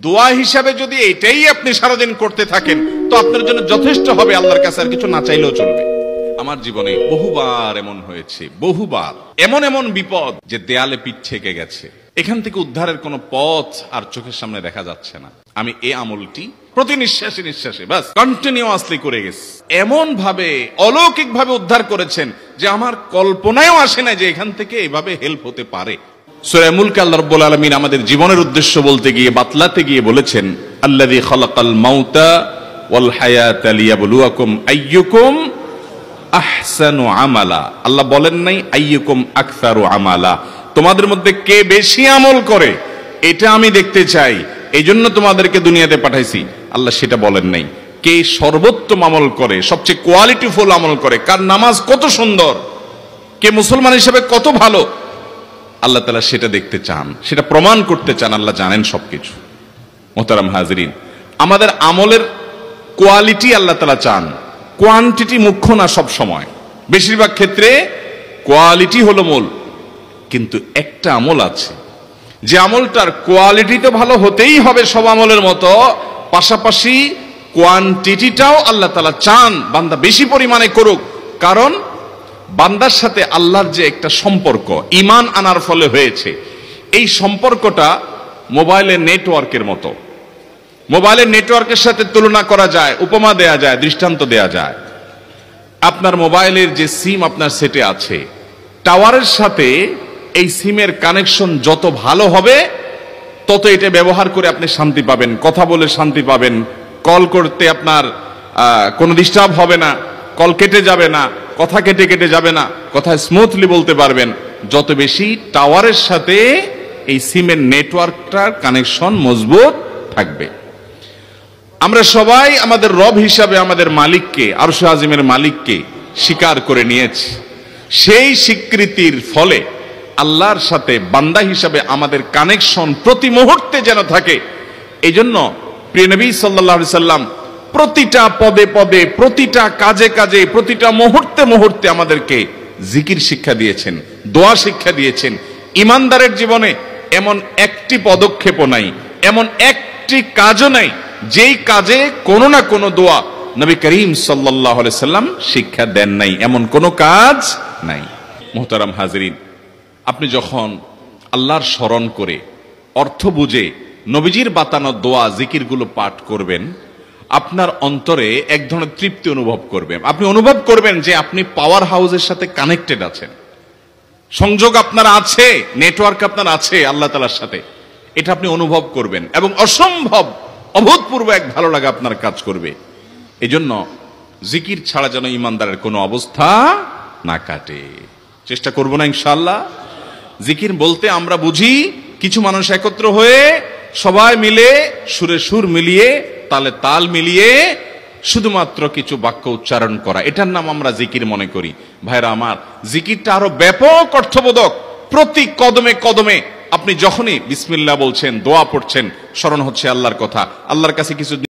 দোয়া হিসাবে যদি এটাই আপনি সারাদিন করতে থাকেন তো আপনার জন্য যথেষ্ট হবে, আল্লাহর কাছে আর কিছু না চাইলেও চলবে। আমার জীবনে বহুবার এমন হয়েছে, বহুবার এমন এমন বিপদ যে দেয়ালে পিঠ ঠেকে গেছে, এখান থেকে উদ্ধারের কোনো পথ আর চোখের সামনে দেখা যাচ্ছে না। আমি এই আমলটি প্রতি নিঃশ্বাসে নিঃশ্বাসে বাস কন্টিনিউয়াসলি করে গেছি, এমন ভাবে অলৌকিক ভাবে উদ্ধার করেছেন যে আমার কল্পনায়ও আসে না যে এখান থেকে এভাবে হেল্প হতে পারে। সূরা মুলক আল্লাহ রাব্বুল আলামিন আমাদের জীবনের উদ্দেশ্য বলতে গিয়ে, বাতলাতে গিয়ে বলেছেন, আল্লাযী খালাকাল মাউতা ওয়াল হায়াতা লিয়াবলুয়াকুম আইয়ুকুম আহসানু আমালা। আল্লাহ বলেন নাই আইয়ুকুম আকসারু আমালা, তোমাদের মধ্যে কে বেশি আমল করে এটা আমি দেখতে চাই, এই জন্য তোমাদেরকে দুনিয়াতে পাঠাইছি। আল্লাহ সেটা বলেন নাই। কে সর্বোত্তম আমল করে, সবচেয়ে কোয়ালিটিফুল আমল করে, কার নামাজ কত সুন্দর, কে মুসলমান হিসেবে কত ভালো, আল্লাহ তাআলা সেটা দেখতে চান, সেটা প্রমাণ করতে চান। আল্লাহ জানেন সবকিছু। মোহতারাম হাজরিন, আমাদের আমলের কোয়ালিটি আল্লাহ তাআলা চান, কোয়ান্টিটি মুখ্য না। সব সময় বেশিরভাগ ক্ষেত্রে কোয়ালিটি হলো মূল। কিন্তু একটা আমল আছে যে আমলটার কোয়ালিটি তো ভালো হতেই হবে সব আমলের মতো, পাশাপাশি কোয়ান্টিটিটাও আল্লাহ তাআলা চান বান্দা বেশি পরিমাণে করুক। কারণ বান্দার সাথে আল্লাহর যে একটা সম্পর্ক ঈমান আনার ফলে হয়েছে, এই সম্পর্কটা মোবাইলের নেটওয়ার্কের মতো। মোবাইলের নেটওয়ার্কের সাথে তুলনা করা যায়, উপমা দেয়া যায়, দৃষ্টান্ত দেয়া যায়। আপনার মোবাইলের যে সিম আপনার সেটে আছে, টাওয়ারের সাথে এই সিমের কানেকশন যত ভালো হবে তত এটা ব্যবহার করে আপনি শান্তি পাবেন, কথা বলে শান্তি পাবেন, কল করতে আপনার কোনো ডিস্টার্ব হবে না, কল কেটে যাবে না, কথা কেটে কেটে যাবে না, কথা স্মুথলি বলতে পারবেন। যত বেশি টাওয়ারের সাথে এই সিমের নেটওয়ার্কটার কানেকশন মজবুত থাকবে। আমরা সবাই আমাদের রব হিসাবে আমাদের মালিককে, আরশ আজিমের মালিককে স্বীকার করে নিয়েছি। সেই স্বীকৃতির ফলে আল্লাহর সাথে বান্দা হিসাবে আমাদের কানেকশন প্রতি মুহূর্তে যেন থাকে। এই জন্য প্রিয় নবী সাল্লাল্লাহু আলাইহি সাল্লাম প্রতিটা পদে পদে, প্রতিটা কাজে কাজে, প্রতিটা মুহূর্তে মুহূর্তে আমাদেরকে জিকির শিক্ষা দিয়েছেন, দোয়া শিক্ষা দিয়েছেন। ইমানদারের জীবনে এমন একটি পদক্ষেপও নাই, এমন একটি কাজও নাই যেই কাজে কোনো না কোনো দোয়া নবী করিম সাল্লাল্লাহু আলাইহি সাল্লাম শিক্ষা দেন নাই, এমন কোনো কাজ নাই। মুহতারাম হাজরিন, আপনি যখন আল্লাহর স্মরণ করে অর্থ বুঝে নবীজির বাতানো দোয়া জিকিরগুলো পাঠ করবেন, আপনার অন্তরে এক ধরনের তৃপ্তি অনুভব করবেন। আপনি অনুভব করবেন যে আপনি পাওয়ার হাউসের সাথে কানেক্টেড আছেন, সংযোগ আপনার আছে, নেটওয়ার্ক আপনার আছে আল্লাহ তাআলার সাথে। এটা আপনি অনুভব করবেন এবং অসম্ভব অভূতপূর্ব এক ভালো লাগা আপনার কাজ করবে। এজন্য জিকির ছাড়া যেন ইমানদারের কোনো অবস্থা না কাটে। চেষ্টা করব না ইনশাআল্লাহ। জিকির বলতে আমরা বুঝি কিছু মানুষ একত্র হয়ে সবাই মিলে সুরে সুর মিলিয়ে, তালে তাল মিলিয়ে শুধুমাত্র কিছু বাক্য উচ্চারণ করা, এটার নাম আমরা জিকির মনে করি। ভাইরা আমার, জিকিরটা আরো ব্যাপক অর্থবোধক। প্রতি কদমে কদমে আপনি যখনই বিসমিল্লাহ বলছেন, দোয়া পড়ছেন, স্মরণ হচ্ছে আল্লাহর কথা, আল্লাহর কাছে কিছু